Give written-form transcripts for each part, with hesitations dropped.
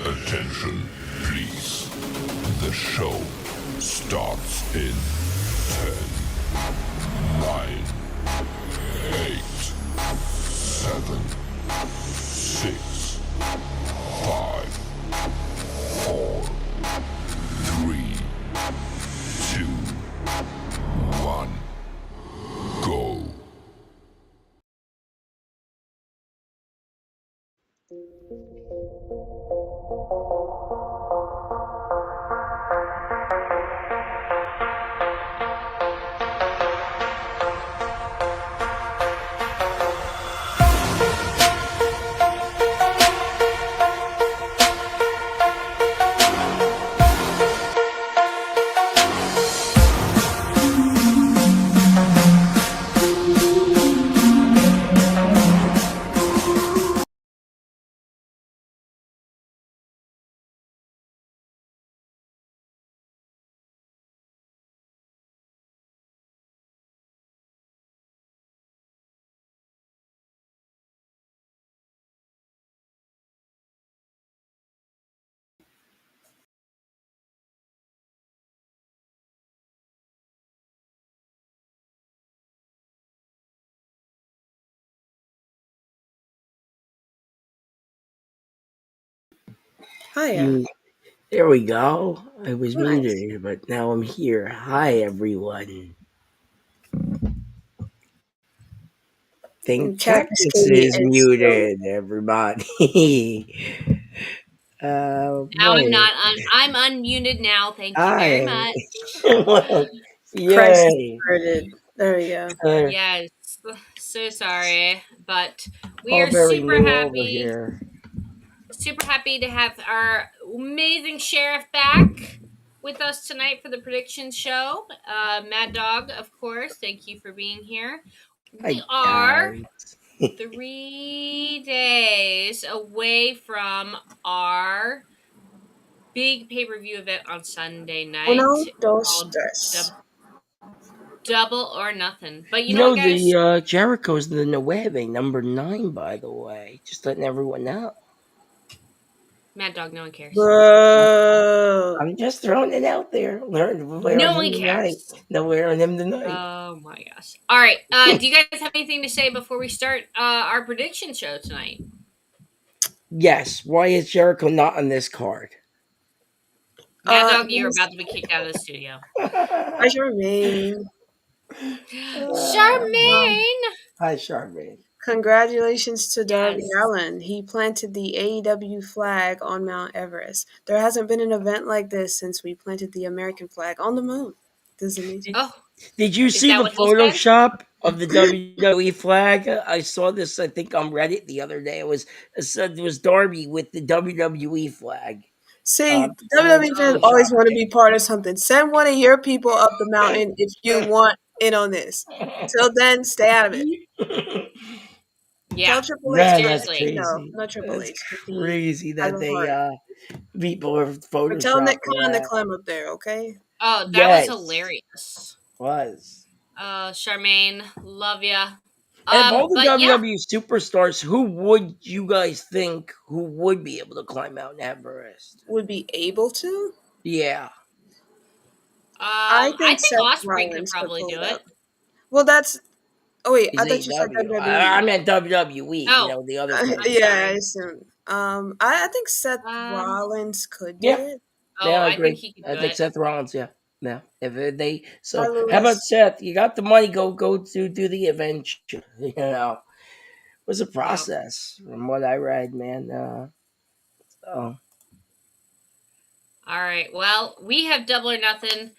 Attention, please. The show starts in 10, 9, 8, 7, 6, 5, 4, 3, 2, 1, go. Hiya. There we go. I was Nice. muted, but now I'm here. Hi, everyone. Think Cactus Cactus Caitie is is still. muted, everybody. Now I'm right. not. I'm unmuted now. Thank you very Hi. much. Crisis Yay. averted. There we go. Yes, so sorry, but we All are very super new over happy. here. Super happy to have our amazing sheriff back with us tonight for the prediction show. Maddog, of course. Thank you for being here. We Hi, are guys. 3 days away from our big pay-per-view event on Sunday Uno, night dos, called tres. Double or Nothing. But you You know what, know, guys? the Jericho's the Nueve, number 9, by the way. Just letting everyone know. Maddog, no one cares. Boo. I'm just throwing it out there. Learn wearing No him one tonight. cares. No wearing him tonight. Oh my gosh. All right. Do you guys have anything to say before we start our prediction show tonight? Yes. Why is Jericho not on this card? Maddog, you're Yes, about to be kicked out of the studio. I remain. Charmaine! Hi, Charmaine. Congratulations to Darby Yes. Allin. He planted the AEW flag on Mount Everest. There hasn't been an event like this since we planted the American flag on the moon. This is amazing. Oh, Did you is see that the what he said? Photoshop of the WWE flag? I saw this, I think, on Reddit the other day. It said it was Darby with the WWE flag. See, Someone WWE fans always photoshopped want to be part of something. Send one of your people up the mountain if you want in on this. Till then, stay out of it. it. Yeah. Tell Triple H, Man, but that's Seriously. no, crazy. not Triple That's H. 'Cause he crazy has that a they heart. people are But tell Nick photoshopping Khan to that. climb up there, okay? Oh, that was Yes, hilarious. was. Charmaine, love ya. And of all the But yeah. WWE superstars, who would you guys think who would be able to climb Mount Everest? Would be able to. Yeah, I I think think Seth Osprey could Rollins could probably pull do it it. up. Well, that's. Oh wait, he's I thought you said AEW. I WWE. meant WWE. You Oh, know the other I'm place. Yeah, I sorry. assume. I think Seth Um, Rollins could do Yeah, it. yeah, I I think agree. he could I do think it. Seth Rollins. Yeah, yeah. If they Hi, so, how about Lewis. Seth? You got the money. Go to do the event. You know, it was a Yep. process from what I read, man. So All right. Well, we have Double or Nothing.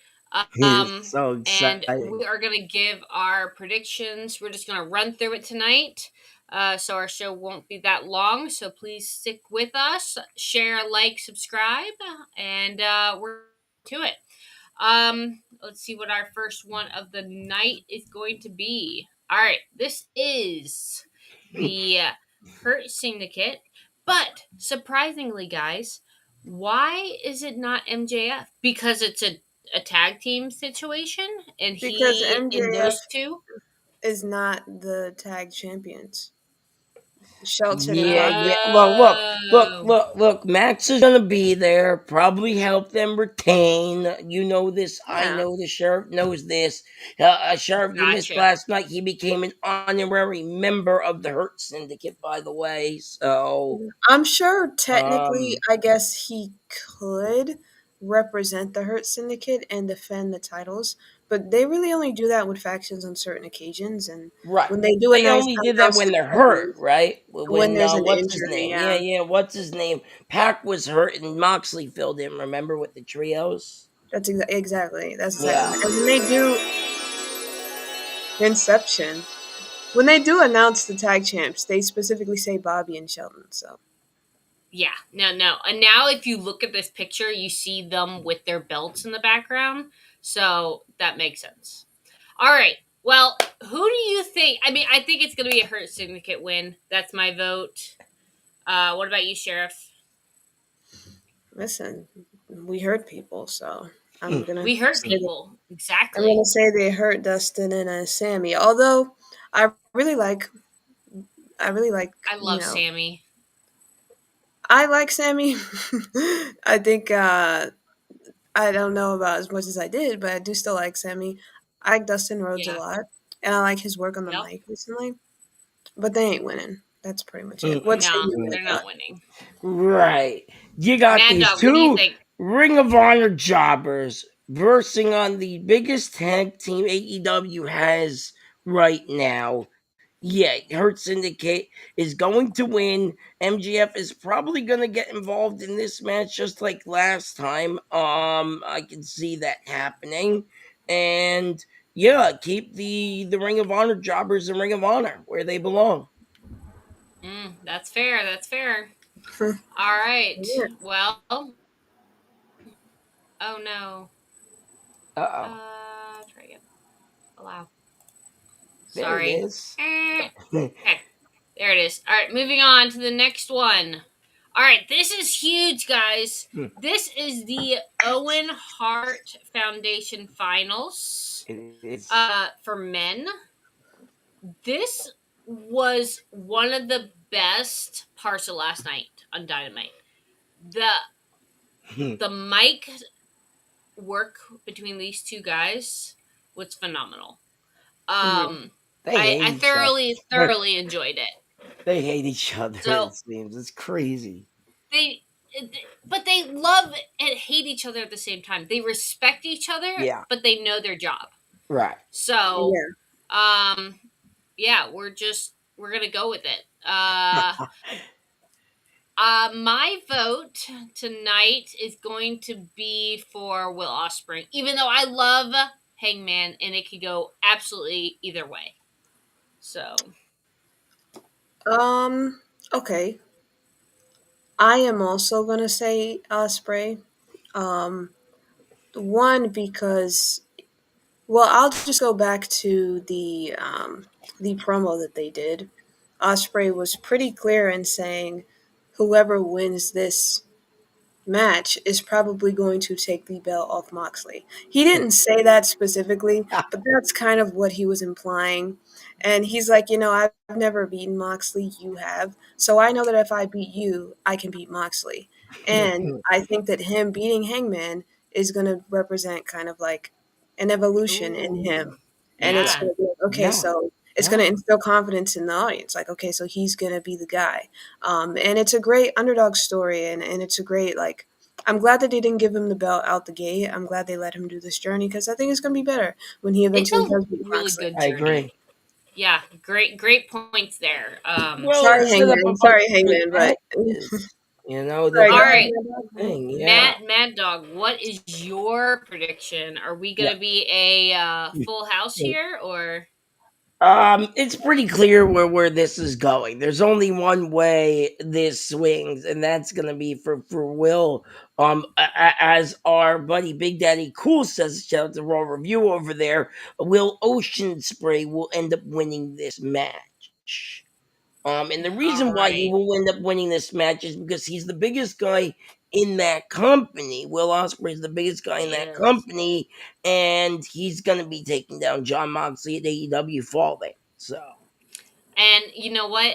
he's so And exciting. we are going to give our predictions. We're just going to run through it tonight. So our show won't be that long. So please stick with us. Share, like, subscribe, and we're to it. Let's see what our first one of the night is going to be. All right. This is the Hurt Syndicate. But surprisingly, guys, why is it not MJF? Because it's a tag team situation, and Because he in MJF those two. is not the tag champions. Shelton and Yeah, Bobby. yeah. Well, Oh, look. Max is gonna be there. Probably help them retain. You know this. I Yeah. know the sheriff knows this. Sheriff, you missed gotcha. last night. He became an honorary member of the Hurt Syndicate, by the way. So, I'm sure technically, um, I guess he could represent the Hurt Syndicate and defend the titles, but they really only do that with factions on certain occasions. And right. when they do They only did that announce when the they're hurt, titles, right? when When there's an what's his injury, name? Yeah, yeah, yeah. What's his name? Pac was hurt and Moxley filled in. Remember with the trios? that's exactly. Yeah. And when they do Inception, when they do announce the tag champs, they specifically say Bobby and Shelton. So Yeah, no. And now if you look at this picture, you see them with their belts in the background. So that makes sense. All right. Well, who do you think? I mean, I think it's going to be a Hurt Syndicate win. That's my vote. What about you, Sheriff? listen, we hurt people, so I'm gonna We hurt say that. people. I'm gonna Exactly. say they hurt Dustin and Sammy. Although I really like, I really like, I you love know, Sammy. I like Sammy. I think I don't know about as much as I did, but I do still like Sammy. I like Dustin Rhodes a Yeah. lot, and I like his work on the Yep. mic recently. But they ain't winning. That's pretty much it. What say No, you, they're Mad Dog? not winning. Right. You got Mad these Dog, what do you two think? Ring of Honor jobbers versing on the biggest tag team AEW has right now. Yeah, Hurt Syndicate is going to win. MGF is probably going to get involved in this match just like last time. I can see that happening. And yeah, keep the Ring of Honor jobbers in Ring of Honor where they belong. That's fair. That's fair. Yeah. All right. Well, oh no. Uh-oh. Try again. Allow. There it Sorry. is. Okay. There it is. All right, moving on to the next one. All right, this is huge, guys. This is the Owen Hart Foundation Finals It is. for men. This was one of the best parts of last night on Dynamite. The the mic work between these two guys was phenomenal. Yeah. They hate I each other. thoroughly enjoyed it. They hate each other, So it seems. It's crazy. they but they love and hate each other at the same time. They respect each other, Yeah, but they know their job. right. So Yeah. yeah, we're gonna go with it. My vote tonight is going to be for Will Ospreay, even though I love Hangman and it could go absolutely either way. So Okay. I am also gonna say Osprey. Um, one because well, I'll just go back to the promo that they did. Osprey was pretty clear in saying whoever wins this match is probably going to take the belt off Moxley. He didn't say that specifically, but that's kind of what he was implying. And he's like, I've never beaten Moxley, you have. So I know that if I beat you, I can beat Moxley. And I think that him beating Hangman is going to represent kind of like an evolution in Ooh. him. And it's Yeah. yeah, going to be like, okay, Yeah. so it's going Yeah. to instill confidence in the audience. Like, okay, so he's going to be the guy. And it's a great underdog story, and it's a great like. I'm glad that they didn't give him the belt out the gate. I'm glad they let him do this journey because I think it's going to be better when he it's eventually a does beat really Moxley. good I agree. journey. Yeah, great points there. Well, Sorry, it's set up Hangman. about Sorry, the Hangman. But matches. sorry, That's go All ahead, the right, man. thing. Yeah. Mad Dog, what is your prediction? Are we Yeah. gonna be a full house here, or It's pretty clear where this is going. There's only one way this swings, and that's gonna be for Will. As our buddy Big Daddy Cool says, shout out to Raw Review over there. Will Ocean Spray will end up winning this match. And the all reason why he right? will end up winning this match is because he's the biggest guy in that company. Will Ospreay is the biggest guy in He that is, company, and he's gonna be taking down John Moxley at AEW Fall Day. So and you know what?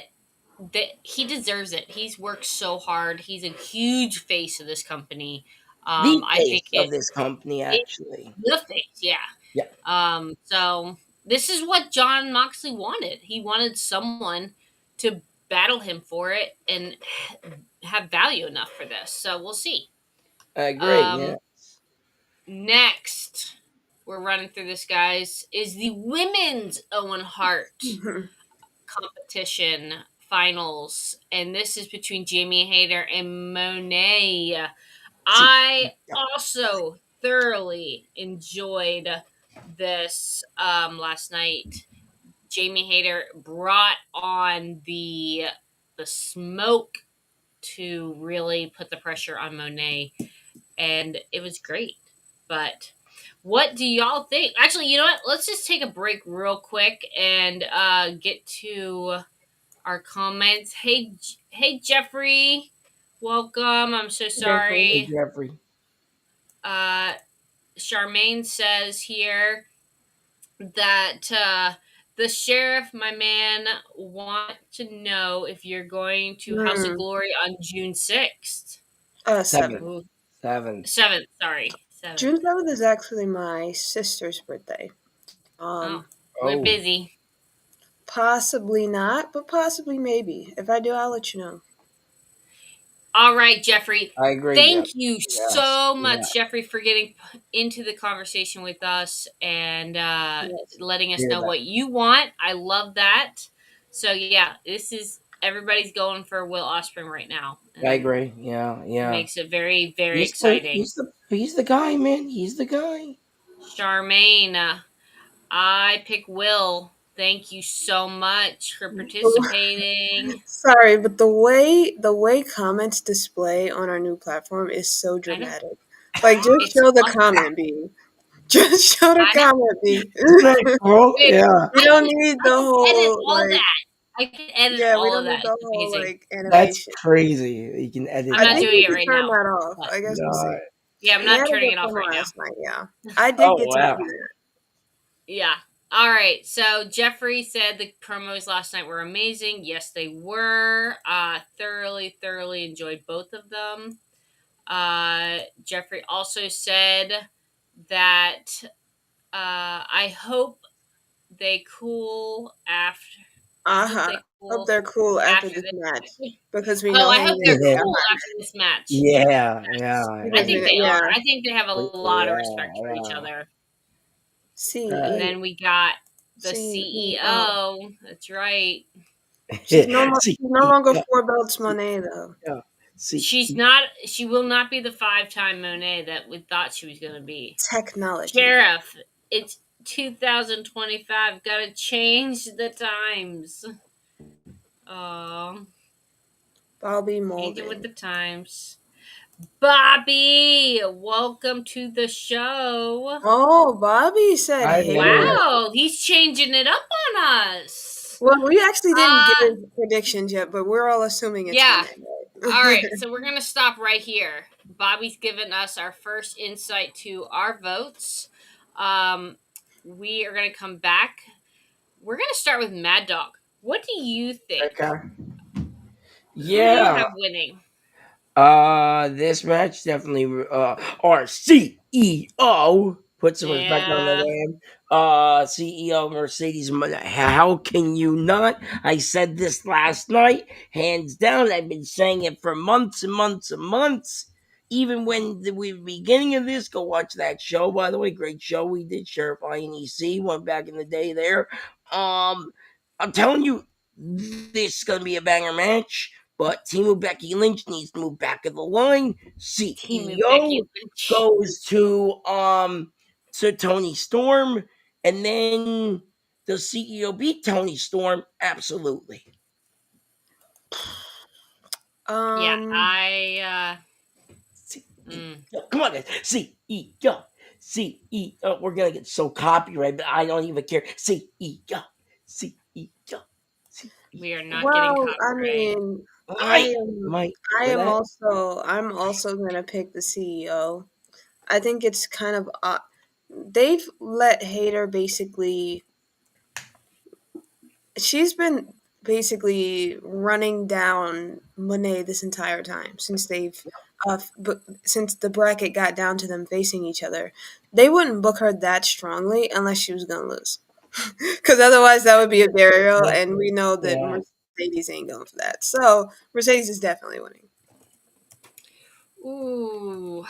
he deserves it. He's worked so hard. He's a huge face of this company. The I think face of this company, it actually. the face, yeah. Yeah, So this is what John Moxley wanted. He wanted someone to battle him for it and have value enough for this. So we'll see. I agree. Yeah. Um, Next, we're running through this, guys, is the women's Owen Hart competition finals, and this is between Jamie Hayter and Monet. See, I also thoroughly enjoyed this last night. Jamie Hayter brought on the smoke to really put the pressure on Monet, and it was great. But what do y'all think? Actually, you know what? Let's just take a break real quick and get to our comments. Hey, Jeffrey, welcome. I'm so Jeffrey. hey, sorry. Jeffrey. Uh, Charmaine says here that the sheriff, my man, want to know if you're going to House of Hmm. Glory on June 6th. 7th. Ooh, 7. 7th, sorry. 7th. June 7th is actually my sister's birthday. Oh, Um, we're Oh, busy. Possibly not, but possibly maybe. If I do, I'll let you know. All right, Jeffrey. I agree, Jeff. Thank you Yes. so Yeah. much, Jeffrey, for getting into the conversation with us and Yes. letting us Hear know that. what you want. I love that. So yeah, this is everybody's going for Will Ospreay right now, I and agree. Yeah, yeah. makes it very, very exciting. He's the guy, man. He's the guy. Charmaine, I pick Will. Thank you so much for participating. Sorry, but the way comments display on our new platform is so I know dramatic. Like, just it's show the awesome. comment B. Just show the I know. comment B. Isn't that cool? Wait, Yeah. We don't need I the can edit whole all like. that. I can edit Yeah, we all of don't need that. the It's whole amazing. like That's animation. crazy. You can edit I'm I not that. think doing we it could right turn now. that off. But I guess we'll No. see. yeah, I'm We not had a turning good it off fun right now. last night. Yeah, I did Oh get to wow. do that. Yeah. All right. So Jeffrey said the promos last night were amazing. Yes, they were. Thoroughly, thoroughly enjoyed both of them. Jeffrey also said that I hope they cool after. I hope Uh-huh. they Hope cool they're cool after after this this match match. because we Oh, know I hope Hangman they're is Yeah. cool gone. after this match. Yeah. Yes. Yeah. I Because Yeah. we think know, they are. yeah. I think they have a lot of respect for each Yeah. other. Yeah. And CE. then we got the CEO. CEO. That's right. She's no more. See. She's no longer Yeah. four belts See. Monet though. Yeah. See. She's not. She will not be the 5-time Monet that we thought she was going to be. Technology. Sheriff, it's 2025. Got to change the times. Oh, Bobby changing with Molden. the times. Bobby, welcome to the show. Oh, Bobby said, Hi "Hey." there. Wow, he's changing it up on us. Well, we actually didn't Uh, give predictions yet, but we're all assuming it's yeah. Monet. All Right? right, so we're going to stop right here. Bobby's given us our first insight to our votes. We are going to come back. We're going to start with Maddog. What do you think? Okay. Who do you Yeah. have winning? This match definitely our CEO put some respect on the Yeah, name. CEO Mercedes. How can you not? I said this last night, hands down. I've been saying it for months and months and months. Even when the beginning of this, go watch that show. By the way, great show we did. Sheriff INEC went back in the day there. I'm telling you, this is gonna be a banger match. But Team of Becky Lynch needs to move back of the line. team of Becky CEO Lynch. goes to Tony Storm, and then does CEO beat Tony Storm? Absolutely. Yeah, Um. CEO. Come on, guys. CEO. CEO. We're gonna get so copyrighted, but I don't even care. CEO. CEO. we are not getting Well, I copyright. mean, I Might, am. might I for am that. also. I'm also gonna pick the CEO. I think it's kind of. They've let Hater basically. She's been basically running down Monet this entire time since the bracket got down to them facing each other. They wouldn't book her that strongly unless she was gonna lose, because otherwise that would be a burial, and we know that Yeah. Mercedes ain't going for that. So Mercedes is definitely winning. Ooh.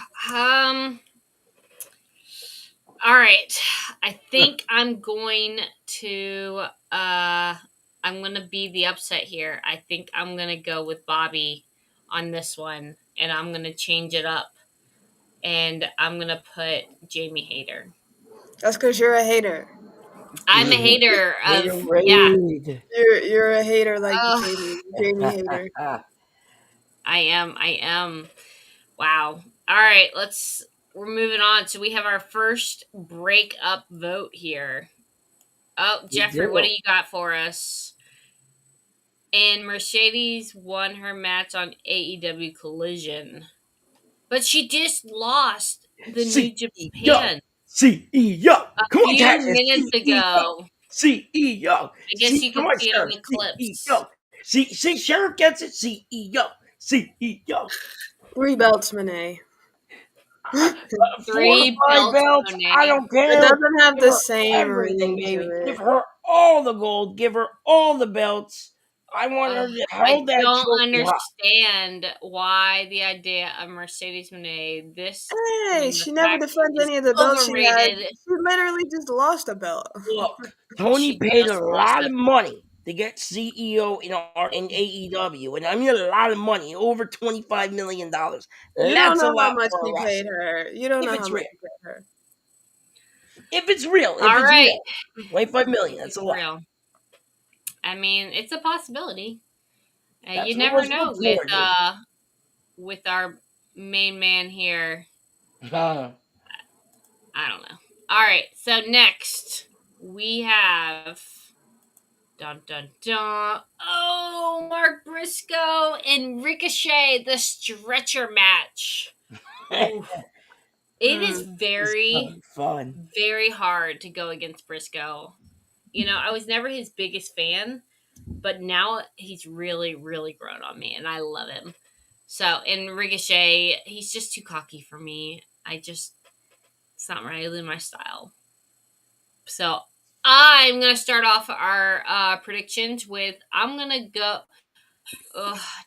All right. I think I'm going to I'm going to be the upset here. I think I'm going to go with Bobby on this one, and I'm going to change it up, and I'm going to put Jamie Hayter. That's because you're a hater. I'm a hater of yeah. Haterade. You're a hater like Oh, Jamie hater. I am. Wow. All right, we're moving on. So we have our first breakup vote here. Oh, We Jeffrey, what do. do you got for us? And Mercedes won her match on AEW Collision. But she just lost the New CEO. Japan CEO. a Come on, few Cactus. minutes CEO. ago. CEO. I guess you Come could on, see it on Sheriff. the clips. CEO. See, Sheriff gets it. CEO. CEO. 3 belts, Monet. Four to 3 five belts, belts. I Monet. don't It care. doesn't have Give the her same everything, ring to baby. Give it. her all the gold. Give her all the belts. I want her Ugh, to I hold that don't trophy high. understand why the idea of Mercedes Monet I Hey, mean, the she never fact defends is any of the belts she had. overrated. She literally just lost a belt. Look, Tony She paid a just lost lot a of money to get CEO in AEW, and I mean a lot of money, over $25 million. You don't That's a know how lot much for a he paid wrestler. her. You don't If know how it's much real, he paid her. if All it's right. real, 25 million. If That's a it's lot. real. I mean, it's a possibility. You That's what never was know reported. with our main man here. I don't know. All right. So next we have dun dun dun. Oh, Mark Briscoe and Ricochet, the stretcher match. Ooh, it is Hmm. It's gonna very, be fun. very hard to go against Briscoe. I was never his biggest fan, but now he's really, really grown on me, and I love him. So, and Ricochet, he's just too cocky for me. It's not really my style. So, I'm going to start off our predictions with I'm going to go.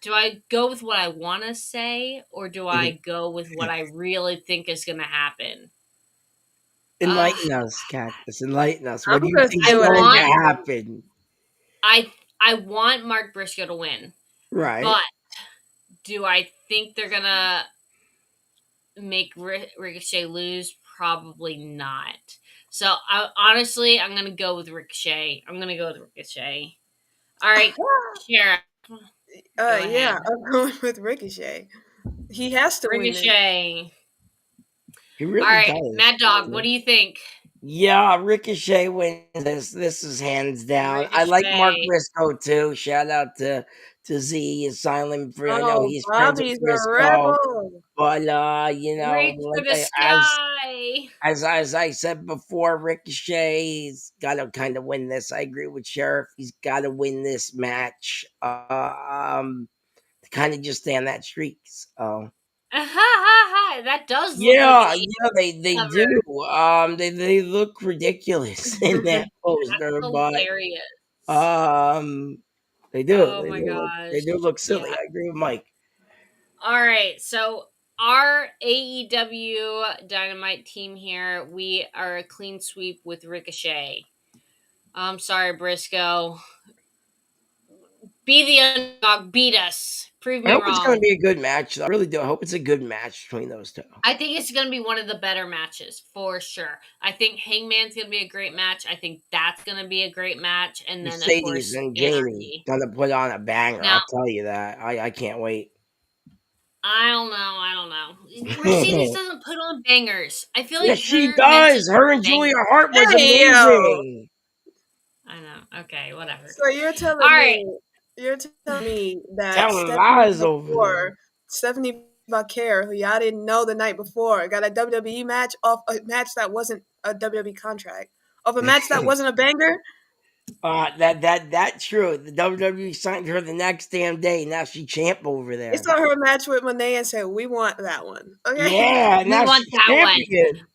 Do I go with what I want to say, or do I go with what I really think is going to happen? Uh, Enlighten us, Cactus. Enlighten us. I'm What do you gonna think's say I what I going to want think. happen? I want Mark Briscoe to win, Right. but do I think they're gonna make Ricochet lose? Probably not. So honestly, I'm gonna go with Ricochet. I'm gonna go with Ricochet. All right, Shara, go Yeah, ahead. I'm going with Ricochet. He has to win this. Ricochet. He All really right, does. Mad Dog. What do you think? Yeah, Ricochet wins this. This is hands down. I like Mark Ricochet. Briscoe too. Shout out to Z and Silent Free. I know Oh, he's friends with Bobby's a Briscoe, rebel. but Reach for like the sky. as I said before, Ricochet's got to kind of win this. I agree with Sheriff. He's got to win this match. To kind of just stay on that streak. So. Ha ha ha! That does look like Yeah, an yeah, they do. cover. They look ridiculous in that That's poster, but hilarious. um, Oh my gosh. they do look silly. Yeah. I agree with Mike. All right. So our AEW Dynamite team here, we are a clean sweep with Ricochet. I'm sorry, Briscoe. Be the underdog. Beat us. Prove I me hope it's going to wrong. be a good match. I really do. I hope it's a good match between those two. I think it's going to be one of the better matches for sure. I think Hangman's going to be a great match. I think that's going to be a great match. And then, of Mercedes course, and Jamie Anarchy. gonna put on a banger. Now, I'll tell you that. I can't wait. I don't know. I don't know. Mercedes doesn't put on bangers. I feel like Yes, she her matches does. Her are and Julia bangers. Hart was Hey, yo. amazing. I know. Okay, whatever. So All right. you're telling me that Telling lies over there. Stephanie Vaquer, who y'all didn't know the night before, got a WWE match off a match that wasn't a WWE contract, off a match that wasn't a banger. That's true. The WWE signed her the next damn day. Now she champ over They there. saw her match with Monet and said, "We want that one." Okay. Yeah, We now want she's that one. champion.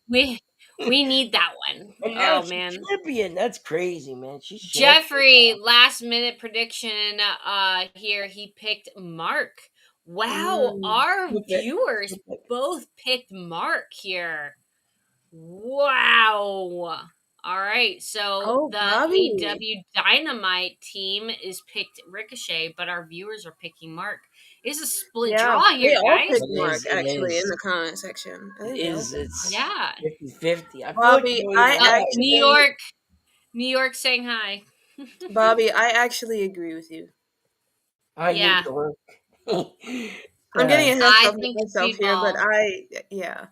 We need that one. And now Oh she's man. champion. That's crazy, man. She's champion. Jeffrey, last minute prediction here. He picked Mark. Wow, Mm. our Flip it. viewers Flip it. both picked Mark here. Wow. All right, so Oh, the Bobby. AEW Dynamite team is picked Ricochet, but our viewers are picking Mark. It's a split Yeah, draw they here, all guys. picked It Mark is. It actually in is. the comment section. I It think they all is. picked Mark. It's Yeah. 50-50. I feel like Bobby, you're either I right. New actually, York, New York saying hi. Bobby, I actually agree with you. I New Yeah, York. I'm getting ahead I of think myself here, but Speedball. yeah.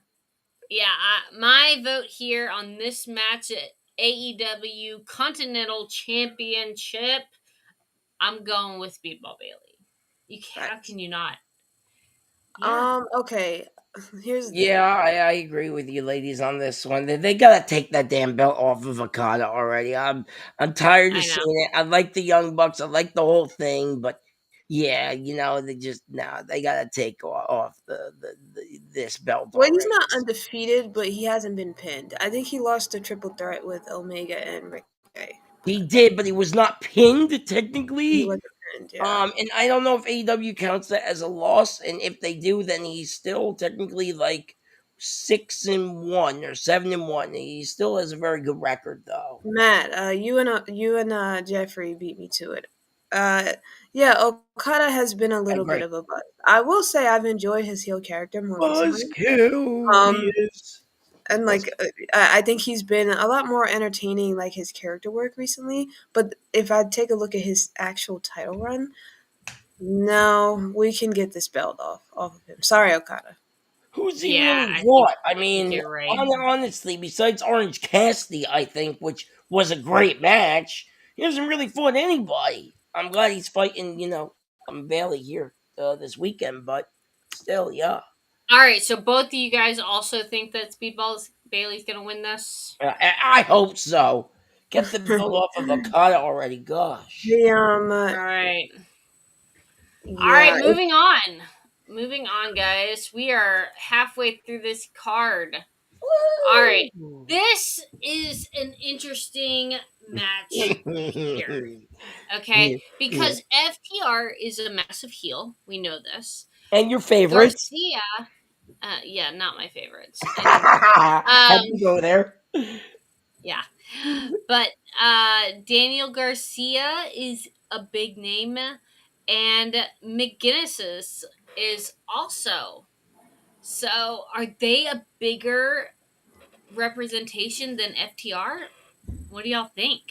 Yeah, my vote here on this match at AEW Continental Championship, I'm going with Speedball Bailey. How Facts. can you not? Yeah, Okay. Here's the Yeah, thing. I agree with you, ladies, on this one. They gotta take that damn belt off of Okada already. I'm tired of I know. seeing it. I like the Young Bucks. I like the whole thing, but yeah, they just they gotta take off this belt Well, he's already. not undefeated, but he hasn't been pinned. I think he lost the triple threat with Omega and Ricochet. He did, but he was not pinned He technically. wasn't pinned, yeah. And I don't know if AEW counts that as a loss, and if they do, then he's still technically like 6-1 or 7-1. He still has a very good record, though. Matt, you and Jeffrey beat me to it. Uh, yeah, Okada has been a I little bit agree. of a buzz. I will say I've enjoyed his heel character more recently. Buzzkill, he Um, is. and Buzz- I think he's been a lot more entertaining, like his character work recently. But if I take a look at his actual title run, no, we can get this belt off of him. Sorry, Okada. Who's he Yeah, really I fought? I think mean, you're right. honestly, besides Orange Cassidy, I think, which was a great match, he hasn't really fought anybody. I'm glad he's fighting, Bailey here this weekend, but still, yeah. All right, so both of you guys also think that Bailey's gonna win this. I hope so. Get the belt off of Okada already. Gosh. the All right. All right, yeah, moving on. Moving on, guys. We are halfway through this card. All right. Woo! This is an interesting match here. Okay? Yeah, yeah. Because FTR is a massive heel. We know this. And your favorites? Garcia, yeah, not my favorites anymore. Had Um, to go there. yeah. But Daniel Garcia is a big name, and McGinnis is also. So, are they a bigger representation than FTR? What do y'all think?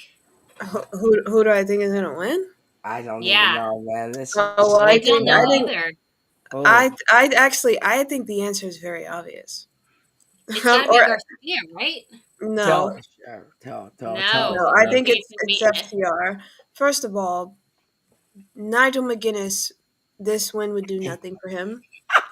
who do I think is gonna win? I don't even Yeah, know, man. This Oh, is well, so I don't know tough. either. Oh, I think the answer is very obvious. It's got to be Or Garcia, right? tell no, us, Cheryl. Tell us. No, no, I I think think it's FTR. First of all, Nigel McGuinness, this win would do nothing for him.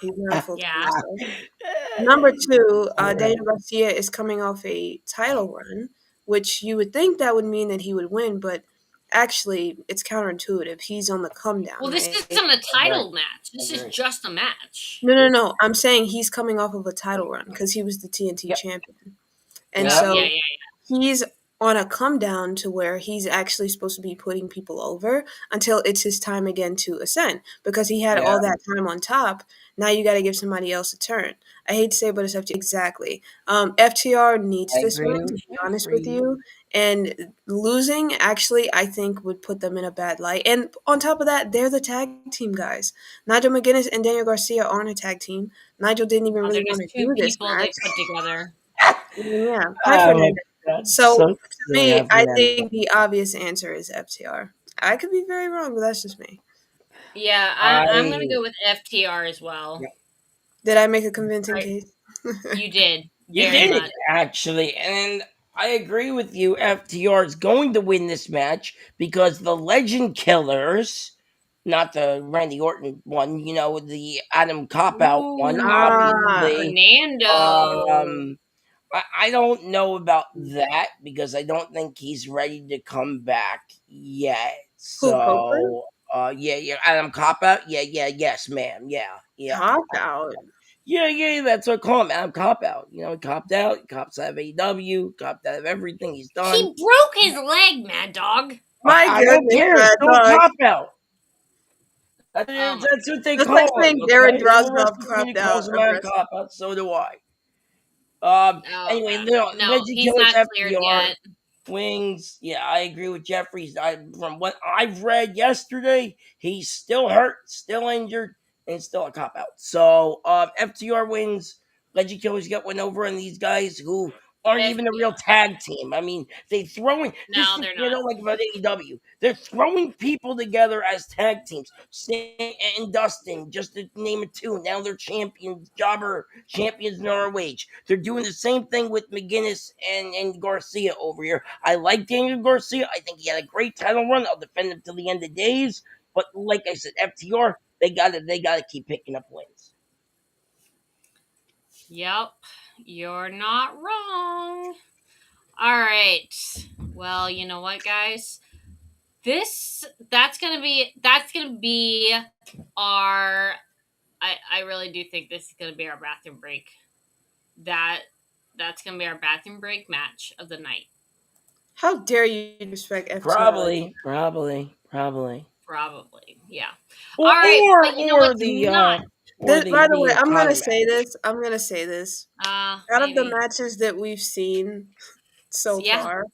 He's not a full time yeah. wrestler. Number two, Alright. Daniel Garcia is coming off a title run, which you would think that would mean that he would win, but actually, it's counterintuitive. He's on the come down, Well, this right? isn't a Agree. title match. This is Agree. just a match. No. I'm saying he's coming off of a title run because he was the TNT Yep. champion. And Yep. Yeah, so yeah. he's on a come down to where he's actually supposed to be putting people over until it's his time again to ascend because he had Yeah. all that time on top. Now you got to give somebody else a turn. I hate to say it, but it's FTR. Exactly. FTR needs I this agree win, to with be you. honest with you. And losing, actually, I think would put them in a bad light. And on top of that, they're the tag team guys. Nigel McGuinness and Daniel Garcia aren't a tag team. Nigel didn't even Oh, really they're want just to two do this people match. they put together. Yeah, hi Oh my Fernando. god. So So to silly me, how I Fernando. think the obvious answer is FTR. I could be very wrong, but that's just me. Yeah, I'm gonna I go with FTR as well. Did I make a convincing I, case? you did You very did much. actually, and I agree with you. FTR is going to win this match because the Legend Killers, not the Randy Orton one, the Adam Cop Out one, Ooh, Ah, obviously. Fernando. Um, I don't know about that because I don't think he's ready to come back yet. Who, Coker? So, yeah, Adam Cop out. Yes, ma'am. Yeah. Cop out. Yeah, that's what I call him, Adam Cop out. You know, he copped out, he cops out of AEW, copped out of everything he's done. He broke his leg, Maddog. My I don't goodness, care, Mad still a Dog. cop out. Oh my. That's what they That's like call him, saying Jared okay? The whole Drozdov wrestling cropped community out calls him of Adam wrestling. Cop out, so do I. Oh Anyway, god. no, No, Legend he's Killers not cleared FTR. yet. Wings, yeah, I agree with Jeffries. From what I've read yesterday, he's still hurt, still injured, and still a cop out. So, FTR wins. Legend Killers get one over on these guys who aren't even a real FDR. tag team. I mean, they throwing this is No, the they're thing I not. don't like about AEW. They're throwing people together as tag teams. Sting and Dustin, just to name it two. Now they're champions. Jobber champions in ROH. They're doing the same thing with McGuinness and Garcia over here. I like Daniel Garcia. I think he had a great title run. I'll defend him till the end of days. But like I said, FTR, they gotta keep picking up wins. Yep. You're not wrong. All right. Well, you know what, guys? That's gonna be our. I really do think this is gonna be our bathroom break. That that's gonna be our bathroom break match of the night. How dare you disrespect FTR like Probably. Probably, yeah. Or All right, or but you know or what's the not? this? By the way, the I'm gonna Connor say match. this. I'm gonna say this. Out of the Maybe. matches that we've seen so Yeah, far,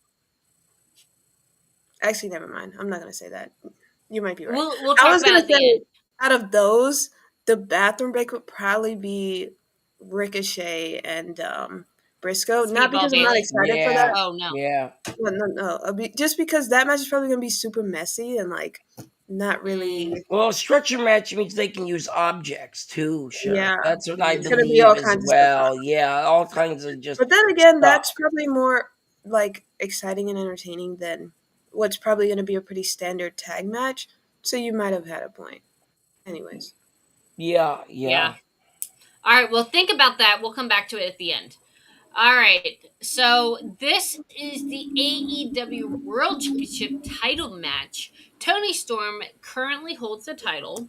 actually, never mind. I'm not gonna say that. You might be right. we'll I talk was about it gonna at the say, end. out of those, the bathroom break would probably be Ricochet and Briscoe. Not Speedball because I'm not Bailey. excited for Yeah, that. Oh no. yeah. No. Just because that match is probably gonna be super messy and like not Mm, really. Well, structure match means they can use objects too, Sheriff. Yeah, That's what I it's gonna be believe all as kinds of stuff. well. Yeah, all kinds of just But then again, stuff. that's probably more like exciting and entertaining than what's probably going to be a pretty standard tag match. So you might have had a point. Anyways, Yeah. yeah. All right. Well, think about that. We'll come back to it at the end. All right. So this is the AEW World Championship title match. Tony Storm currently holds the title,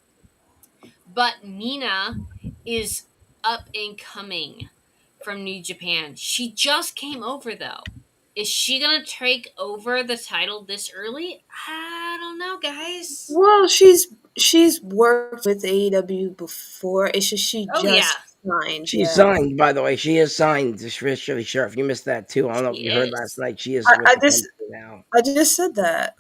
but Mina is up and coming from New Japan. She just came over though. Is she gonna take over the title this early? I don't know, guys. well, she's worked with AEW before. It's just she Oh yeah, just signed. She's Yeah, signed, by the way. She is signed to Sheriff. You missed that too. I don't know if she you heard last is. night. She is I, with I the just company now. I just said that.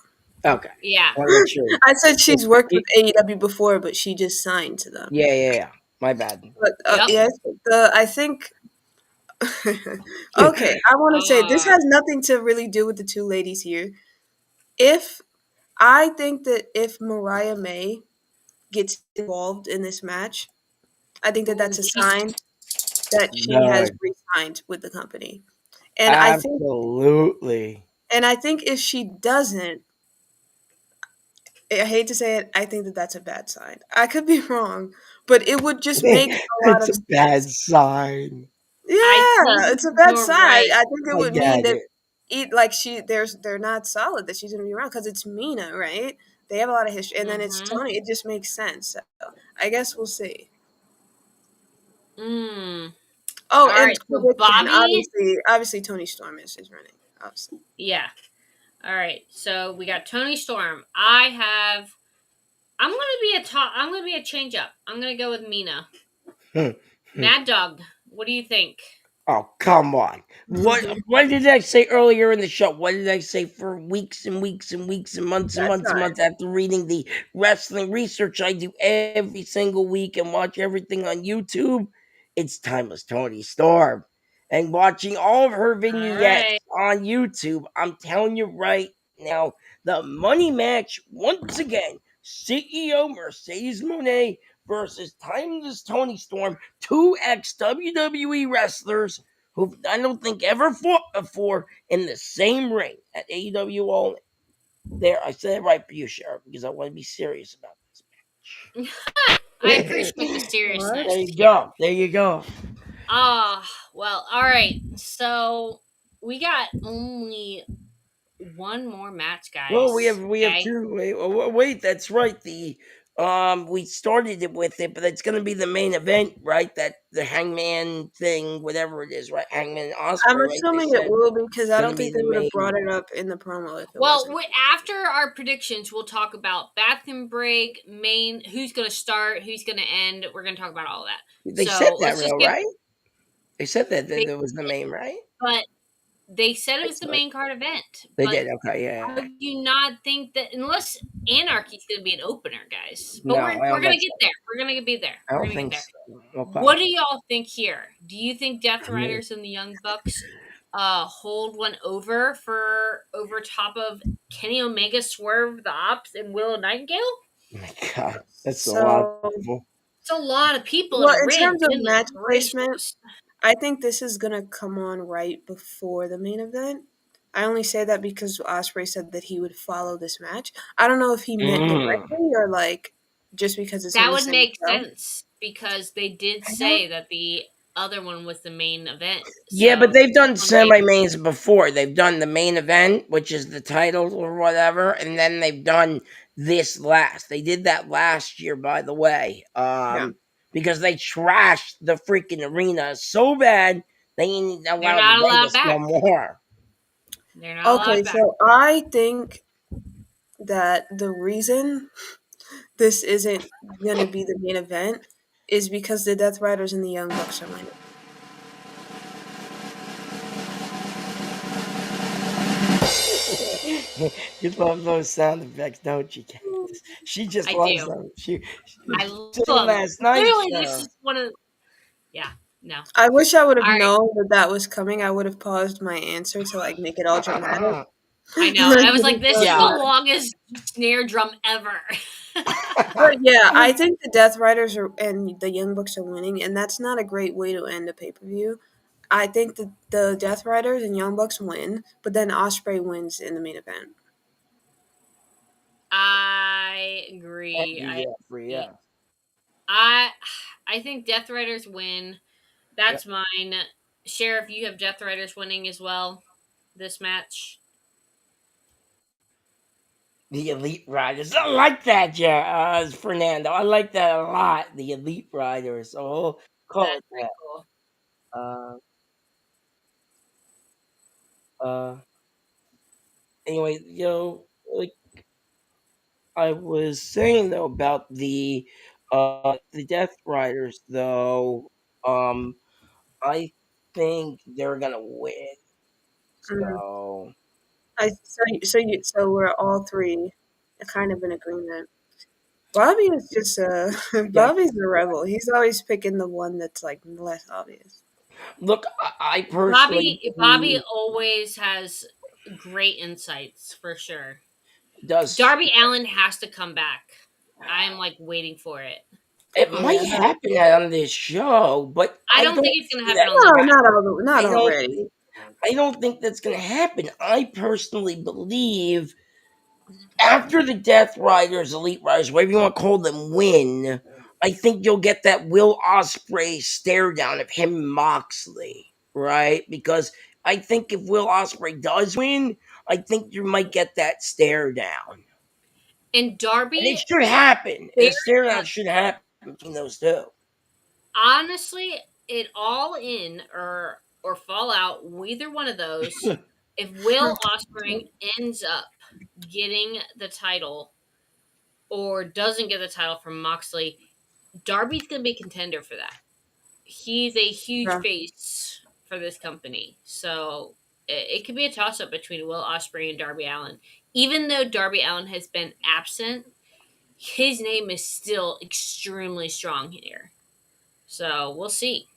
Okay. Yeah. Want to make sure. I said she's worked with It- AEW before, but she just signed to them. yeah. My bad. But Yep. yes, I think. Okay, I want to say this Uh, has nothing to really do with the two ladies here. If I think that if Mariah May gets involved in this match, I think that ooh, that's a she's sign that she has No, re-signed with the company. And absolutely. I think if she doesn't, I hate to say it, I think that that's a bad sign. I could be wrong, but it would just make a lot It's of a bad sense. sign. I Yeah, think it's a bad you're sign. right. I think it I would mean get that it. they're not solid that she's gonna be around because it's Mina, right? They have a lot of history, and then it's Mm-hmm. Tony. It just makes sense. So I guess we'll see. Mm. Oh, All and right. So prediction. Bobby. Obviously, Tony Storm is running. Obviously, Yeah. All right. So we got Tony Storm. I have. I'm gonna be a top. I'm gonna be a change up. I'm gonna go with Mina. Mad Dog. What do you think? Oh, come on. What did I say earlier in the show? What did I say for weeks and weeks and weeks and months and that's months and fine. months after reading the wrestling research I do every single week and watch everything on YouTube? It's Timeless Tony Storm. And watching all of her All vignettes right. on YouTube, I'm telling you right now, the money match once again, CEO Mercedes Monet versus Timeless Tony Storm, two ex WWE wrestlers who I don't think ever fought before in the same ring at AEW All In. There, I said it right for you, Sheriff, because I want to be serious about I this. appreciate the What? seriousness There you here. go. There you go. Well, all right. So we got only one more match, Well, guys. we have Okay. two. Wait, that's right. The we started it with it, but it's going to be the main event, right? That the Hangman thing, whatever it is, right? Hangman and I'm Osprey, right? They assuming it said will because it's I going to don't be think they the would have main. brought it up in the promo if it Well, wasn't. after our predictions, we'll talk about bathroom break, main, who's going to start, who's going to end. We're going to talk about all that. They said So that, let's just real get. right? They said that They, it was the main, right? but they said it I was the thought main card event. they But did. Okay, yeah, how yeah. do you not think that unless Anarchy's going to be an opener, guys? But No, I we're don't going think to get so. there. We're going to be there. I We're don't going to get think there. so. Okay. What do y'all think here? Do you think Death I mean, Riders and the Young Bucks hold one over top of Kenny Omega, Swerve the Ops, and Willow Nightingale? oh my God, that's a lot of So, people. It's a lot of people in well, a in ring. terms of Goodness match placement, gracious. I think this is gonna come on right before the main event. I only say that because Osprey said that he would follow this match. I don't know if he meant Mm. directly or like just because it's on That the would same make show. sense because they did I don't. say that the other one was the main event. Yeah, but So they've done this one may semi mains before. They've done the main event, which is the title or whatever, and then they've done this last. They did that last year, by the way, Yeah. because they trashed the freaking arena so bad they ain't they're allowed in not allowed Vegas no back. more. They're not Okay, allowed back. so I think that the reason this isn't gonna be the main event is because the Death Riders and the Young Bucks are lined up. You love those sound effects, don't you, Cactus? She just I loves do. them. She I did it love them. last night, Clearly, this sir. is one of. Yeah. No. I wish I would have All right. known that that was coming. I would have paused my answer to like make it all dramatic. I know. I I was could like, have this paused is the Yeah. that. longest snare drum ever. But yeah, I think the Death Riders are, and the Young Bucks are winning, and that's not a great way to end a pay per view. I think that the Death Riders and Young Bucks win, but then Osprey wins in the main event. I agree. I Yeah, free, agree. yeah. I I think Death Riders win. Yeah. That's mine. Sheriff, you have Death Riders winning as well this match. The Elite Riders. I like that, yeah, Fernando. I like that a lot. The Elite Riders. So we'll call That's it pretty that. cool. Uh, uh, anyway, like I was saying though about the Death Riders though, um, I think they're gonna win. Mm. So So we're all three kind of in agreement. Bobby is just a yeah, Bobby's a rebel. He's always picking the one that's like less obvious. look, I personally Bobby believe always has great insights for sure. does Darby Allen has to come back. I'm like waiting for it. it Yeah, might happen on this show, but I I don't think don't it's gonna see happen that. on this no, show. not I don't already. I don't think that's going to happen. I personally believe after the Death Riders, Elite Riders, whatever you want to call them, win, I think you'll get that Will Osprey stare down of him and Moxley, right? Because I think if Will Osprey does win, I think you might get that stare down. And And it Darby, should happen. very A stare down much, should happen between those two. honestly, it all in or fall out. Either one of those. If Will Ospreay ends up getting the title or doesn't get the title from Moxley, Darby's gonna be a contender for that. He's a huge Yeah. face for this company, so it could be a toss up between Will Ospreay and Darby Allen. Even though Darby Allen has been absent, his name is still extremely strong here. So we'll see.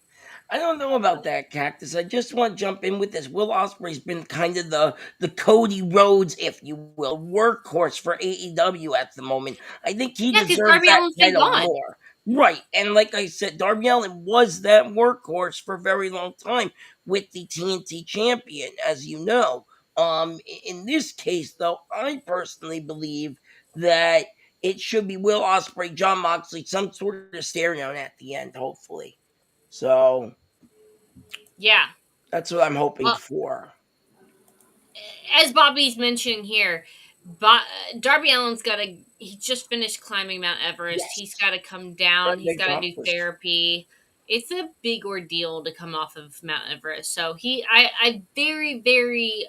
I don't know about that, Cactus. I just want to jump in with this. Will Ospreay's been kind of the Cody Rhodes, if you will, workhorse for AEW at the moment. I think he Yeah, because deserves Darby that Allen's been title gone. more. Right. And like I said, Darby Allin was that workhorse for a very long time with the TNT champion, as you know. In this case, though, I personally believe that it should be Will Ospreay, John Moxley, some sort of stare down at the end, hopefully. So Yeah. That's what I'm hoping Well, for. as Bobby's mentioning here, Darby Allin's got to. He just finished climbing Mount Everest. He's Yes. got to come down. Very He's big got to do accomplishment. therapy. It's a big ordeal to come off of Mount Everest. So I very, very,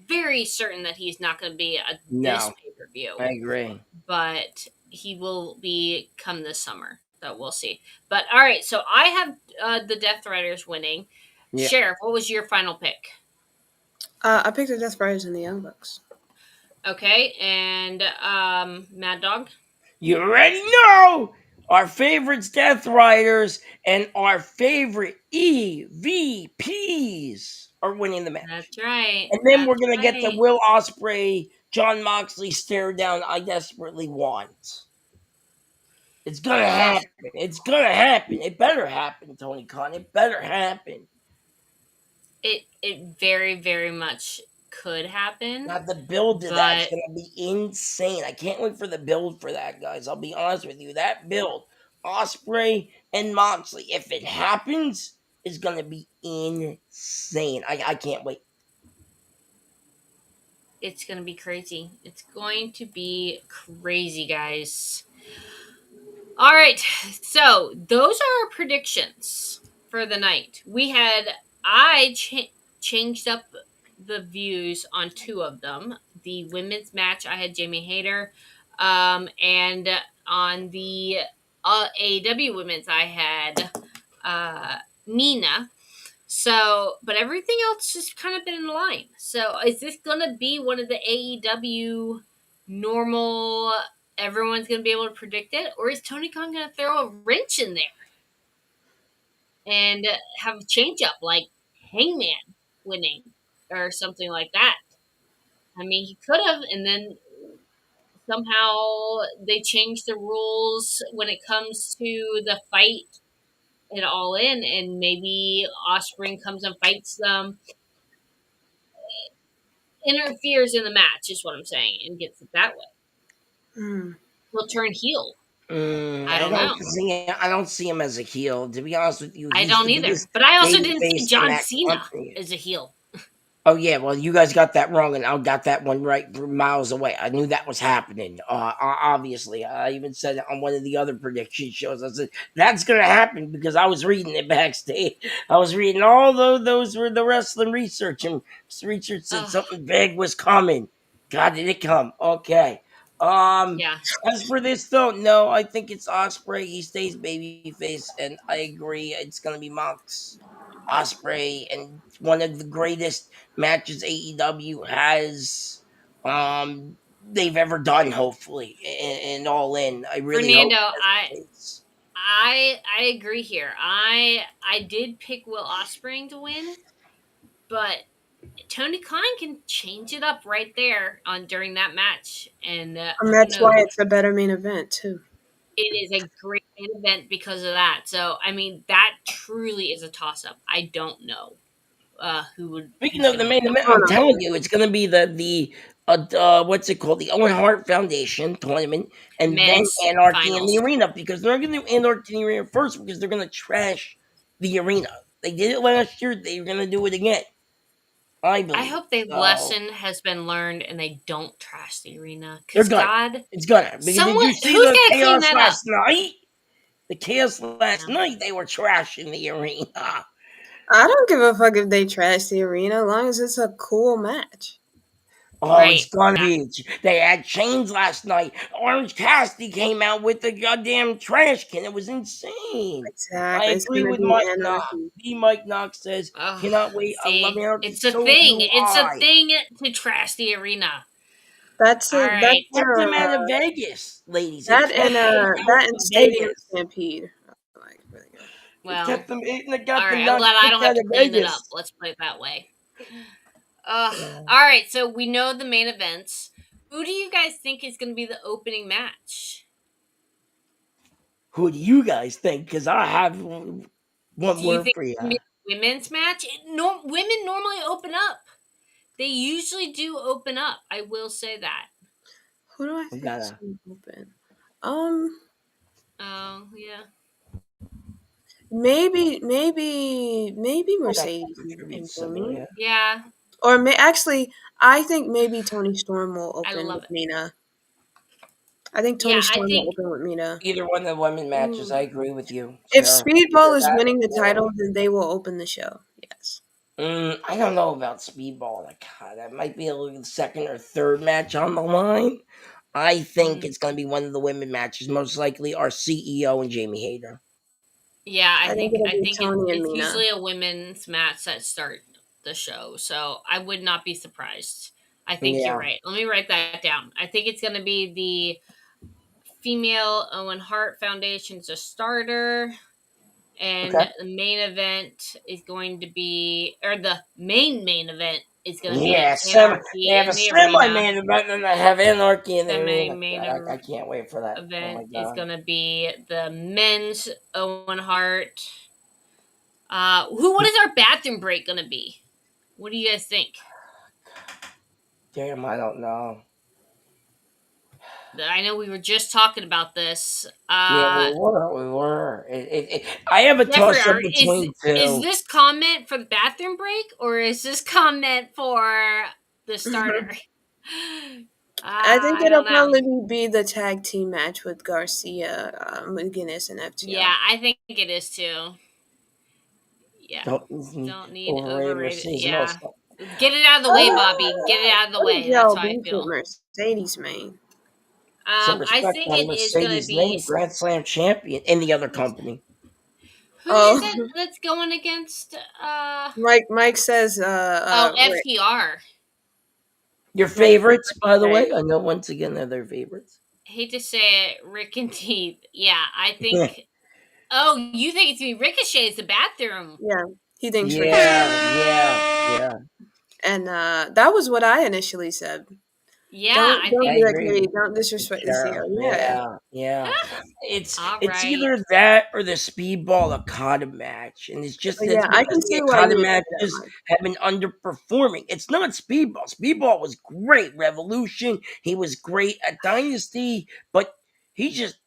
very certain that he's not going to be at this No, pay per view, I agree. but he will be come this summer. So we'll see. But all right, so I have the Death Riders winning. Yeah. Sheriff, what was your final pick? I picked the Death Riders and the Young Bucks. Okay, and Mad Dog. You already know our favorites, Death Riders, and our favorite EVPs are winning the match. That's right. And then we're That's gonna get the right. Will Ospreay, John Moxley stare down I desperately want. It's gonna Ugh, happen. It's gonna happen. It better happen, Tony Khan. It better happen. it very very much could happen, God, the build to that's but gonna be insane. I can't wait for the build for that, guys. I'll be honest with you. That build, Osprey and Moxley, if it happens, is gonna be insane. I can't wait. it's gonna be crazy. It's going to be crazy, guys. All right, so those are our predictions for the night. We had changed up the views on two of them. The women's match, I had Jamie Hayter, and on the AEW women's, I had Nina. So, but everything else just kind of been in line. So, is this going to be one of the AEW normal? Everyone's going to be able to predict it, or is Tony Khan going to throw a wrench in there and have a change up like Hangman winning or something like that? I mean, he could have, and then somehow they changed the rules when it comes to the fight and all in, and maybe Osprey comes and fights them, interferes in the match, is what I'm saying, and gets it that way. Hmm. He'll turn heel. I I don't don't know. see. I don't see him as a heel. To be honest with you, I he's don't the either. biggest But I also baby didn't see face in John that Cena company. as a heel. Oh yeah, well you guys got that wrong, and I got that one right miles away. I knew that was happening. Obviously, I even said it on one of the other prediction shows. I said that's gonna happen because I was reading it backstage. I was reading all those were the wrestling research, and research said Ugh, something big was coming. God, did it come? Okay. Um, yeah. as for this though, no, I think it's Osprey. He stays babyface, and I agree. It's gonna be Mox. Osprey and one of the greatest matches AEW has they've ever done, hopefully, and all in. I really Fernando, hope that's the case. I agree here. I did pick Will Ospreay to win, but Tony Khan can change it up right there on during that match, and And who that's knows? why it's a better main event too. It is a great main event because of that. So I mean, that truly is a toss up. I don't know Speaking who's of gonna the win main that event, Oh I'm no. telling you, it's going to be the what's it called, the Owen Hart Foundation tournament, and then men's Anarchy in the finals. arena because they're going to do Anarchy in the arena first because they're going to trash the arena. They did it last year. They're going to do it again. I I believe hope the so. lesson has been learned and they don't trash the arena. They're Cause gonna. God, It's gonna. Because did someone you see who's the gonna clean chaos that up? last night? The chaos last Yeah. night, they were trashing the arena. I don't give a fuck if they trash the arena, as long as it's a cool match. Oh, Right. it's gonna Exactly. be. They had chains last night. Orange Cassidy came out with the goddamn trash can. It was insane. I Exactly. It's agree gonna with be Mike Knox. anarchy. The Mike Knox says, Ugh, cannot wait. I love see, Anarchy. it's a So thing. do It's a I. thing to trash the arena. That's All a that's right. Kept them a out of Vegas, ladies. It that kept and them out that and of Stadium Vegas. Stampede. Like really good. It Well, kept them. It all got them right. I'm not glad I kicked don't have out to of clean it up. Vegas. Let's put it that way. All right. So we know the main events. Who do you guys think is going to be the opening match? Who do you guys think? Because I have one Do you word think for you. it's going to be a women's match? Women normally open up. They usually do open up. I will say that. Who do I We think is gotta. gonna open? Um, Oh yeah. maybe Well, that Mercedes and contributes some, Jamie, yeah. Yeah, or actually, I think maybe Tony Storm will I open love with it. Mina. I think Yeah, Tony I Storm will think. open with Mina. Either one of the women matches, Ooh. I agree with you. If Sure. Speedball Either is that winning the or title, then they will open the show. Yes. I don't know about Speedball. Like, God, that might be a little second or third match on the line. I think Mm. it's going to be one of the women matches. Most likely, our CEO and Jamie Hayter. Yeah, I think it'll I be think Tony and it's Mina. usually a women's match that start the show, so I would not be surprised. I think you're Yeah. right. Let me write that down. I think it's going to be the female Owen Hart Foundation's a starter, and Okay. the main event is going to be, or the main event is going to Yeah. be They Anarchy have a in the semi arena. main event, and they have Anarchy in the The arena. main God, I can't wait for that. Oh my event is God. going to be the men's Owen Hart. What is our bathroom break going to be? What do you guys think? Damn, I don't know. I know we were just talking about this. Yeah, we were. We were. I have a Jeffrey, toss up between is two. this comment for the bathroom break or is this comment for the starter? I think I it'll don't know. probably be the tag team match with Garcia, McGuinness, and Yeah, FTR. I think it is too. Yeah, Don't don't need overrated overrated. Mercedes Yeah, most. get it out of the way, Bobby. Get it out of the What is way. That's y'all how I beef with feel. Mercedes, man? Some I respect think on it is gonna Mercedes' be. name, Grand Slam champion in the other company. Who is Oh, it that's going against? Mike says, Oh, Rick. FTR. Your Mike says favorites, by the Rick. way. I know once again they're their favorites. Hate to say it, Rick and Teeth. Yeah, I think. Oh, you think it's me? Ricochet's the bathroom. Yeah, he thinks Rick is, Yeah. and that was what I initially said. Yeah, I Don't I do think. that, agree. Katie. Don't disrespect the Sure. CEO. Yeah. Yeah. It's All it's right. either that or the Speedball Okada match, and it's just Yeah, that's I because can the see why Okada you would like that matches one. have been underperforming. It's not Speedball. Speedball was great. Revolution, he was great at Dynasty, but he just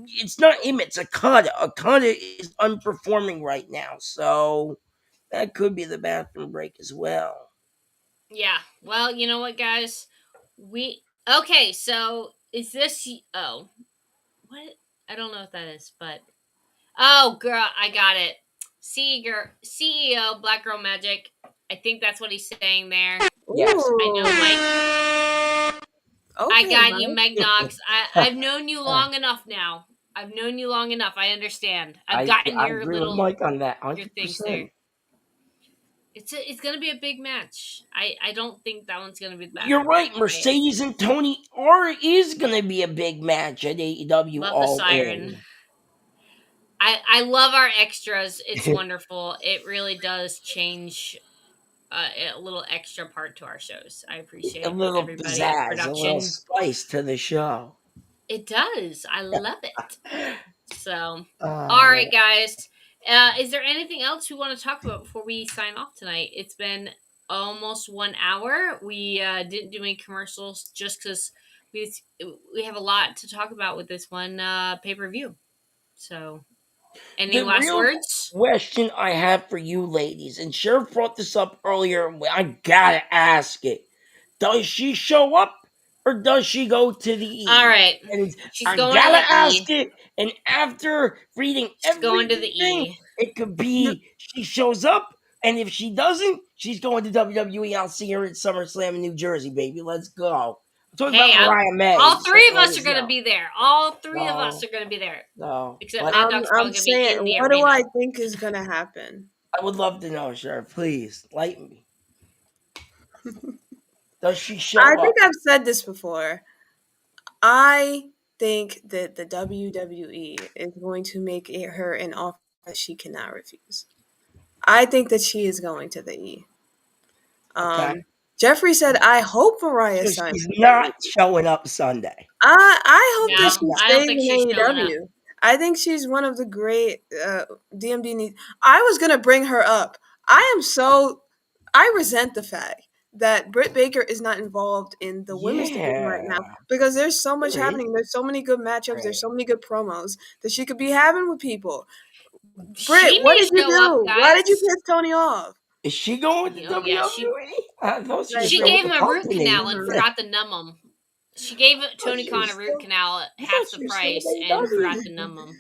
it's not him. It's Okada. Okada is underperforming right now, so that could be the bathroom break as well. Yeah. Well, you know what, guys? We okay. So is this? Oh, what? I don't know what that is, but oh, girl, I got it. CEO, Black Girl Magic. I think that's what he's saying there. Yes. I know, Mike. Ooh. I Okay, got you, Mike. Meg Knox. I've known you long enough now. I've known you long enough. I understand. I've gotten I your agree with little Mike on that, your hundred things there. percent. It's gonna be a big match. I don't think that one's gonna be the You're bathroom break. right. Mercedes and Tony R is going to be a big match at AEW Love the All siren. In. I love our extras. It's wonderful. It really does change a little extra part to our shows. I A appreciate little everybody at pizzazz, a little production. spice to the show. It does. I love it. So, all Uh, right, guys. Is there anything else we want to talk about before we sign off tonight? It's been almost 1 hour. We didn't do any commercials just because we we have a lot to talk about with this one pay per view. So, any the last real words? question I have for you ladies, and Sheriff brought this up earlier, and I gotta ask it. Does she show up or does she go to the All E? right. And She's I going to gotta the ask E. it. And after reading She's going to the everything, E. it could No, be she shows up. And if she doesn't, she's going to WWE. I'll see her at SummerSlam in New Jersey, baby. Let's go. I'm talking Hey, about Mariah May. all Just three letting of us are ladies going to know. be there. All three of us No, are going to be there. no. Except But Mad Dog's I'm probably going to be saying, in the what do arena. I think is gonna happen? I would love to know, Sheriff. Please, lighten me. Does she I show think up? I've said this before. I think that the WWE is going to make her an offer that she cannot refuse. I think that she is going to the E. Okay. Jeffrey said, "I hope Mariah So signs she's with not WWE." showing up Sunday. I hope that She's No, she not. I don't stays think in she's showing up. AEW. I think she's one of the great DMD needs. I was gonna bring her up. I resent the fact that Britt Baker is not involved in the women's division right now Yeah. because there's so much There is. happening. There's so many good matchups. There's Right. so many good promos that she could be having with people. Britt, She what may did you show up, do? Why did you guys. piss Tony off? Is she going with the Oh yeah, she WWE? I thought she was Right, she going Britt. with gave the him a root company. canal and Mhm. forgot to numb him. She gave I thought Tony she Khan was a root still. canal at I thought half the she was still with price and forgot to AEW. numb him.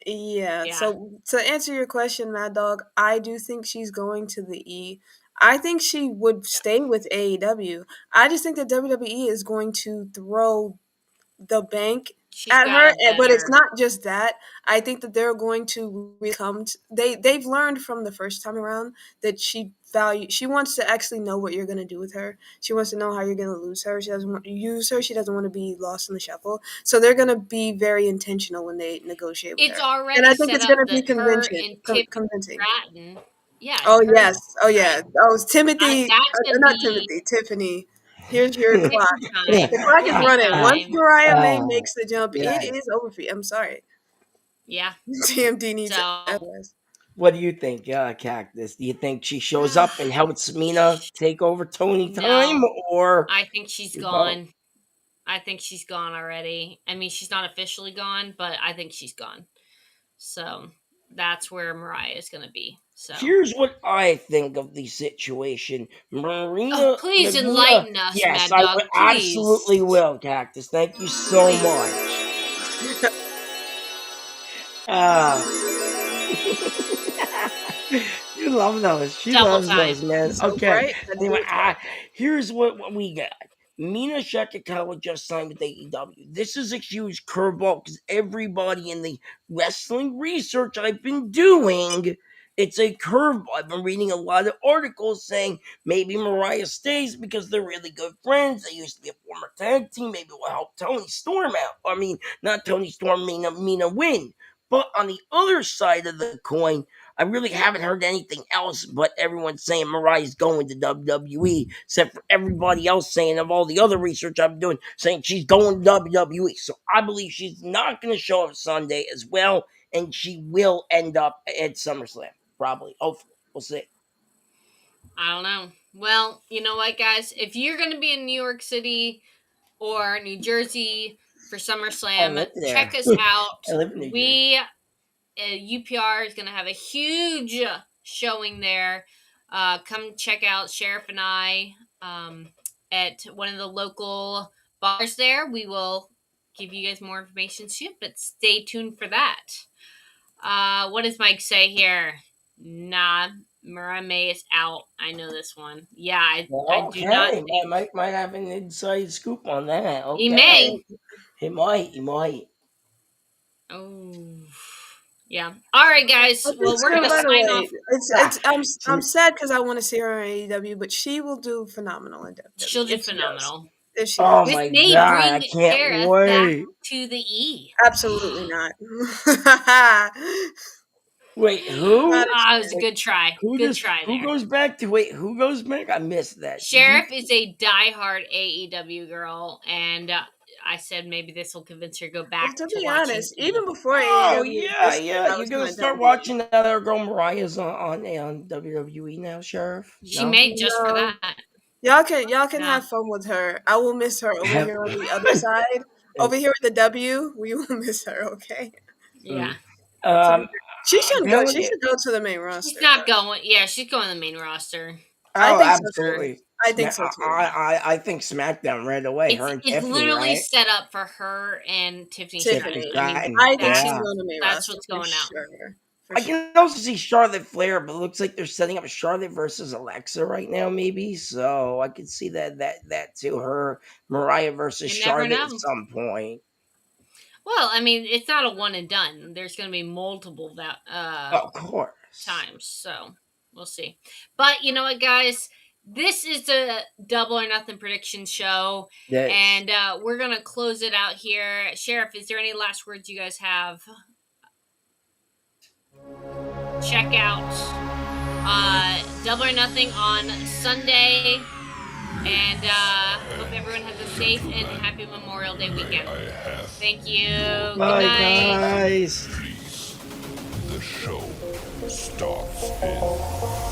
Yeah, Yeah, so to answer your question, Mad Dog, I do think she's going to the E. I think she would yeah, stay with AEW. I just think that WWE is going to throw the bank she's at got her, a but it's better. not just that. I think that they're going to come. They've learned from the first time around that she wants to actually know what you're going to do with her. She wants to know how you're going to lose her. She doesn't want to use her. She doesn't want to be lost in the shuffle. So they're going to be very intentional when they negotiate with It's her. And I already think set it's going up to be that her and Tiffany convincing. Stratton. Yeah, Oh her and yes, oh Stratton. yeah. Oh, it's Timothy. That's gonna Not be Timothy. Tiffany. Here's your clock. Tiffany time. The clock is Tiffany running. Once time. Mariah May Oh, makes the jump, it yes. is over for you. I'm sorry. Yeah. TMD needs So SOS. What do you think, Cactus? Do you think she shows up and helps Mina take over Tony time, no, or I think she's you don't? gone. I think she's gone already. I mean, she's not officially gone, but I think she's gone. So that's where Mariah is going to be. So, Here's what I think of the situation. oh, Marina, please Marina, enlighten us, yes, Mad I Dog. will, absolutely Please, will, Cactus. Thank you so please, much. Uh, you love those. She double loves time. those, man. So Okay. bright. Had to do Anyway, it twice. here's what we got. Mina Shekikawa just signed with AEW. This is a huge curveball because everybody in the wrestling research I've been doing, it's a curveball. I've been reading a lot of articles saying maybe Mariah stays because they're really good friends. They used to be a former tag team. Maybe it will help Tony Storm out. I mean, not Tony Storm, Mina win. But on the other side of the coin, I really haven't heard anything else but everyone saying Mariah's going to WWE, except for everybody else saying of all the other research I've been doing, saying she's going to WWE. So I believe she's not going to show up Sunday as well, and she will end up at SummerSlam, probably. Hopefully. We'll see. I don't know. Well, you know what, guys? If you're going to be in New York City or New Jersey for I SummerSlam, live check there. us out. I live in New Jersey. We UPR is going to have a huge showing there. Come check out Sheriff and I at one of the local bars there. We will give you guys more information soon, but stay tuned for that. What does Mike say here? Nah, Mariah May is out. I know this one. Yeah, I Well, do not okay. think Might have an inside scoop on that. he Okay. may. He might. He might. Oh, yeah. All right, guys. I Well, think we're so. gonna By the sign way, off. I'm sad because I want to see her in AEW, but she will do phenomenal in She'll WWE do if she does. phenomenal. If she Oh does, This my may god, I bring can't Sheriff back wait. to the E. absolutely not. Wait, Not who? a Ah, it was a chance. good try. Good try Who there. goes back to wait, who goes back? I missed that. Did you Sheriff is a diehard AEW girl, and I said maybe this will convince her to go Well, back to to be watching honest, E. even before Oh AEW yeah, existed, yeah. I You're was gonna going to start WWE. watching that other girl Mariah's on WWE now, Sheriff? She No? made just for No, that. y'all can Yeah, have fun with her. I will miss her over here on the other side. Over here with the W, we will miss her. Okay. yeah. um She I'm shouldn't go. telling She you. should go to the main She's roster. not going. Yeah, she's going to the main roster I Oh, think so too. for. absolutely. I think so too. I think SmackDown right away. Her and It's Tiffany, literally right? set up for her and Tiffany Tiffany Stratton. Tiffany. I mean, Stratton. I think she's Yeah. going to main that's roster what's for going out. sure. For I sure. can also see Charlotte Flair, but it looks like they're setting up Charlotte versus Alexa right now, maybe. So I could see that too. Her Mariah versus You never Charlotte at know. some point. Well, I mean, it's not a one and done. There's going to be multiple Of course. times, so we'll see. But you know what, guys? This is the Double or Nothing prediction show, That's and we're gonna close it out here. Sheriff, is there any last words you guys have? Check out Double or Nothing on Sunday, and hope everyone has a safe and happy Memorial Day weekend. Thank you. Good bye, night. guys. Please, the show starts in